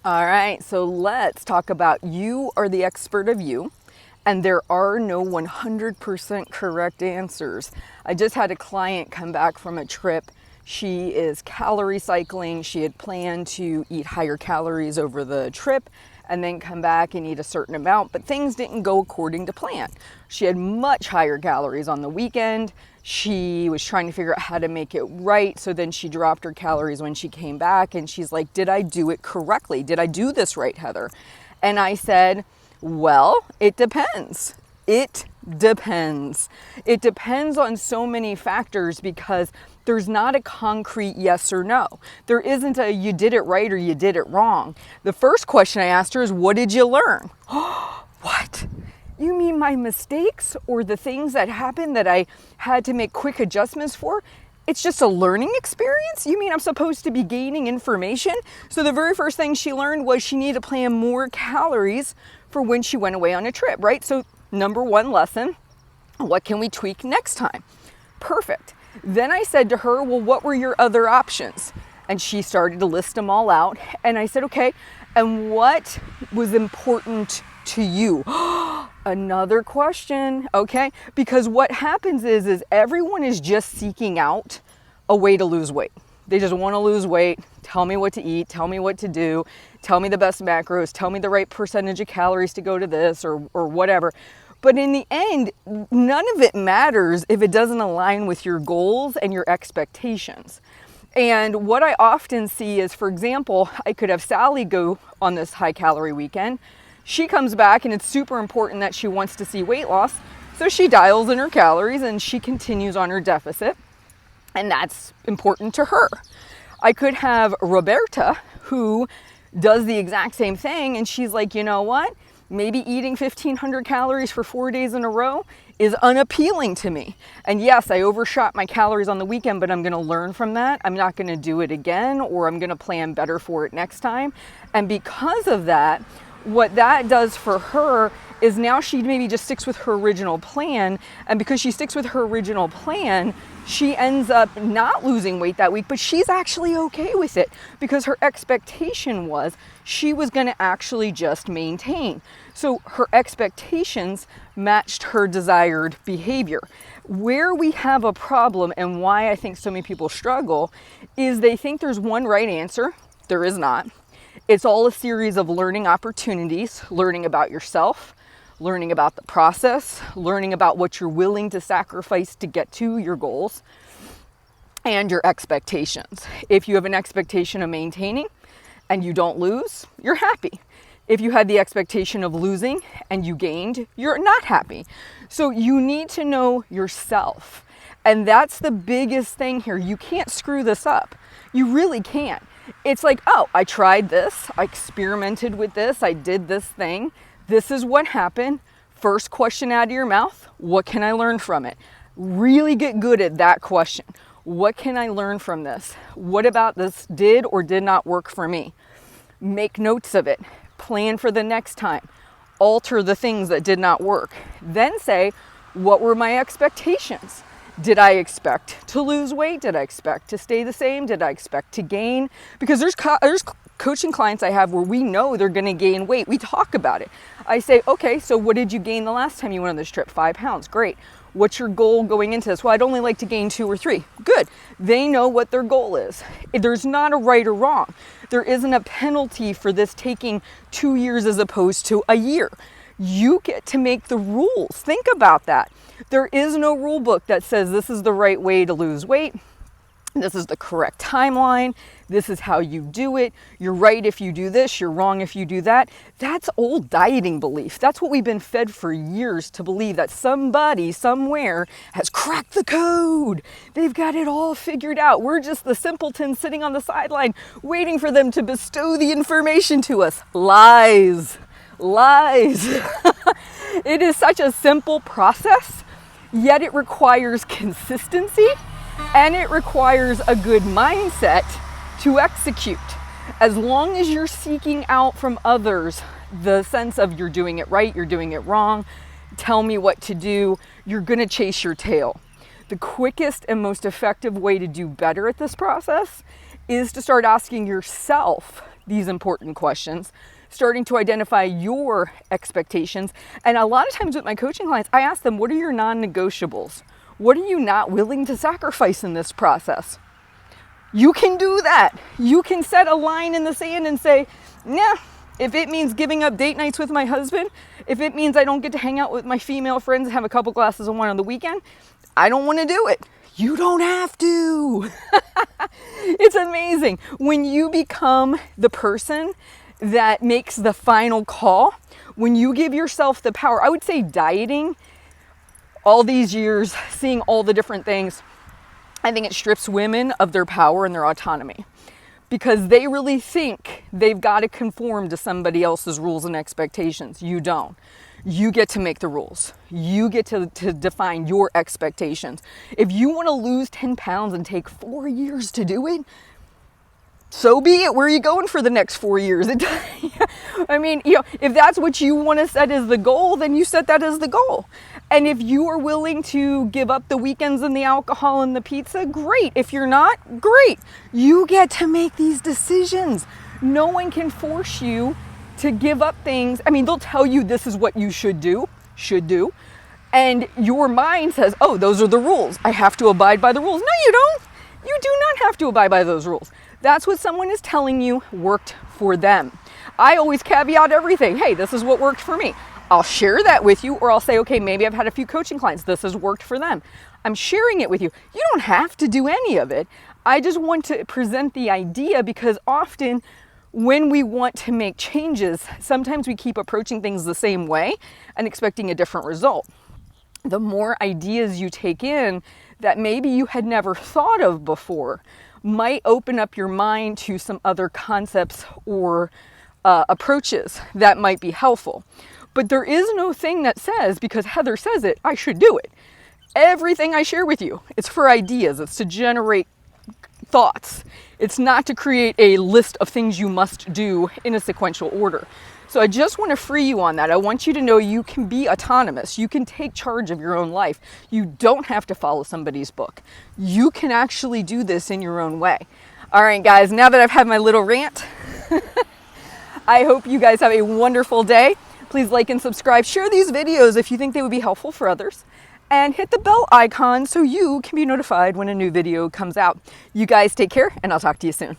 All right, so let's talk about you are the expert of you, and there are no 100% correct answers. I just had a client come back from a trip. She is calorie cycling. She had planned to eat higher calories over the trip and then come back and eat a certain amount, but things didn't go according to plan. She had much higher calories on the weekend. She was trying to figure out how to make it right, so then she dropped her calories when she came back, and she's like, did I do it correctly? Did I do this right, Heather? And I said, well, it depends. It depends. It depends on so many factors because there's not a concrete yes or no. There isn't a you did it right or you did it wrong. The first question I asked her is, what did you learn? What? You mean my mistakes or the things that happened that I had to make quick adjustments for? It's just a learning experience? You mean I'm supposed to be gaining information? So the very first thing she learned was she needed to plan more calories for when she went away on a trip, right? So number one lesson, what can we tweak next time? Perfect. Then I said to her, well, what were your other options? And she started to list them all out. And I said, okay, and what was important to you? Another question, okay? Because what happens is everyone is just seeking out a way to lose weight. They just want to lose weight. Tell me what to eat. Tell me what to do. Tell me the best macros. Tell me the right percentage of calories to go to this or whatever. But in the end, none of it matters if it doesn't align with your goals and your expectations. And what I often see is, for example, I could have Sally go on this high calorie weekend. She comes back and it's super important that she wants to see weight loss. So she dials in her calories and she continues on her deficit. And that's important to her. I could have Roberta who does the exact same thing. And she's like, you know what? Maybe eating 1,500 calories for 4 days in a row is unappealing to me. And yes, I overshot my calories on the weekend, but I'm going to learn from that. I'm not going to do it again, or I'm going to plan better for it next time. And because of that, what that does for her is now she maybe just sticks with her original plan. And because she sticks with her original plan, she ends up not losing weight that week, but she's actually okay with it because her expectation was she was going to actually just maintain. So her expectations matched her desired behavior. Where we have a problem and why I think so many people struggle is they think there's one right answer. There is not. It's all a series of learning opportunities, learning about yourself, learning about the process, learning about what you're willing to sacrifice to get to your goals, and your expectations. If you have an expectation of maintaining and you don't lose, you're happy. If you had the expectation of losing and you gained, you're not happy. So you need to know yourself. And that's the biggest thing here. You can't screw this up. You really can't. It's like, oh, I tried this, I experimented with this, I did this thing. This is what happened. First question out of your mouth, what can I learn from it? Really get good at that question. What can I learn from this? What about this did or did not work for me? Make notes of it. Plan for the next time. Alter the things that did not work. Then say, what were my expectations? Did I expect to lose weight? Did I expect to stay the same? Did I expect to gain? Because there's coaching clients I have where we know they're going to gain weight. We talk about it. I say, okay, so what did you gain the last time you went on this trip? 5 pounds. Great. What's your goal going into this? Well, I'd only like to gain 2 or 3. Good. They know what their goal is. There's not a right or wrong. There isn't a penalty for this taking 2 years as opposed to a year. You get to make the rules. Think about that. There is no rule book that says this is the right way to lose weight. This is the correct timeline. This is how you do it. You're right if you do this. You're wrong if you do that. That's old dieting belief. That's what we've been fed for years to believe, that somebody somewhere has cracked the code. They've got it all figured out. We're just the simpletons sitting on the sideline waiting for them to bestow the information to us. Lies. Lies. It is such a simple process, yet it requires consistency and it requires a good mindset to execute. As long as you're seeking out from others the sense of you're doing it right, you're doing it wrong, tell me what to do, you're going to chase your tail. The quickest and most effective way to do better at this process is to start asking yourself these important questions, starting to identify your expectations. And a lot of times with my coaching clients, I ask them, what are your non-negotiables? What are you not willing to sacrifice in this process? You can do that. You can set a line in the sand and say, nah, if it means giving up date nights with my husband, if it means I don't get to hang out with my female friends and have a couple glasses of wine on the weekend, I don't want to do it. You don't have to. It's amazing. When you become the person that makes the final call, when you give yourself the power, I would say dieting, all these years, seeing all the different things, I think it strips women of their power and their autonomy, because they really think they've got to conform to somebody else's rules and expectations. You don't. You get to make the rules. You get to define your expectations. If you want to lose 10 pounds and take 4 years to do it, so be it. Where are you going for the next 4 years? I mean, if that's what you want to set as the goal, then you set that as the goal. And if you are willing to give up the weekends and the alcohol and the pizza, great. If you're not, great. You get to make these decisions. No one can force you to give up things. I mean, they'll tell you this is what you should do. And your mind says, oh, those are the rules. I have to abide by the rules. No, you don't. You do not have to abide by those rules. That's what someone is telling you worked for them. I always caveat everything. Hey, this is what worked for me. I'll share that with you, or I'll say, okay, maybe I've had a few coaching clients. This has worked for them. I'm sharing it with you. You don't have to do any of it. I just want to present the idea, because often when we want to make changes, sometimes we keep approaching things the same way and expecting a different result. The more ideas you take in that maybe you had never thought of before might open up your mind to some other concepts or approaches that might be helpful. But there is no thing that says, because Heather says it, I should do it. Everything I share with you, it's for ideas. It's to generate thoughts. It's not to create a list of things you must do in a sequential order. So I just want to free you on that. I want you to know you can be autonomous. You can take charge of your own life. You don't have to follow somebody's book. You can actually do this in your own way. All right, guys, now that I've had my little rant, I hope you guys have a wonderful day. Please like and subscribe. Share these videos if you think they would be helpful for others. And hit the bell icon so you can be notified when a new video comes out. You guys take care, and I'll talk to you soon.